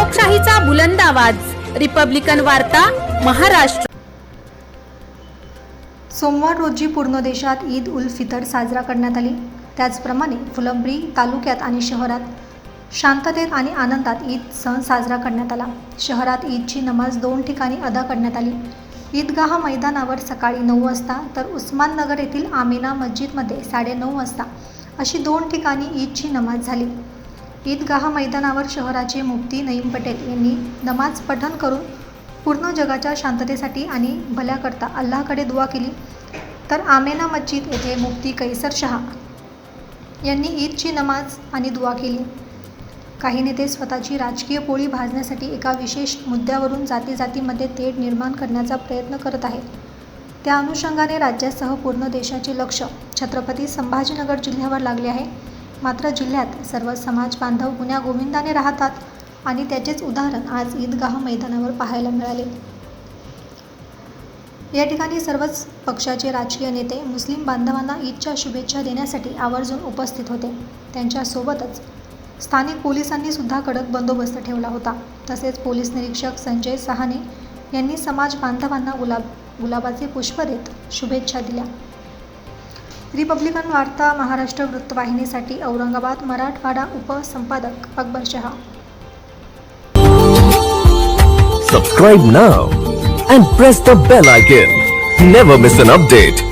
लोकशाहीचा बुलंद आवाज, रिपब्लिकन वार्ता, महाराष्ट्र। सोमवार रोजी पूर्ण देशात ईद उल फितर साजरा करण्यात आली। त्याचप्रमाणे फुलंब्री तालुक्यात आणि शहरात शांततेत आणि आनंदात ईद सण साजरा करण्यात आला। शहरात ईदची नमाज 2 ठिकाणी अदा करण्यात आली। ईदगाह मैदानावर सकाळी 9 वाजता तर उस्माननगर येथील आमिना मस्जिदमध्ये 9:30 वाजता अशी 2 ठिकाणी ईदची नमाज झाली। ईदगाह मैदानावर शहराचे मुफ्ती नईम पटेल यांनी नमाज पठण करून पूर्ण जगाच्या शांततेसाठी आणि भल्याकरता अल्लाहकडे दुआ केली, तर आमेना मस्जिद येथे मुफ्ती कैसर शहा यांनी ईदची नमाज आणि दुआ केली। काही नेते स्वतःची राजकीय पोळी भाजण्यासाठी एका विशेष मुद्द्यावरून जातीमध्ये तेढ निर्माण करण्याचा प्रयत्न करत आहेत। त्या अनुषंगाने राज्यासह पूर्ण देशाचे लक्ष छत्रपती संभाजीनगर जिल्ह्यावर लागले आहे। मात्र जिल्ह्यात सर्व समाज बांधव गुण्यागोविंदाने राहतात आणि त्याचेच उदाहरण आज ईदगाह मैदानावर पाहायला मिळाले। या ठिकाणी सर्वच पक्षाचे राजकीय नेते मुस्लिम बांधवांना ईदच्या शुभेच्छा देण्यासाठी आवर्जून उपस्थित होते। त्यांच्यासोबतच स्थानिक पोलिसांनी सुद्धा कडक बंदोबस्त ठेवला होता। तसेच पोलीस निरीक्षक संजय सहाने यांनी समाज बांधवांना गुलाबाचे पुष्प देत शुभेच्छा दिल्या। रिपब्लिकन वार्ता Maharashtra वृत्तवाहिनीसाठी Aurangabad Marathwada उपसंपादक Akbar Shah. Subscribe now and press the bell icon. Never miss an update.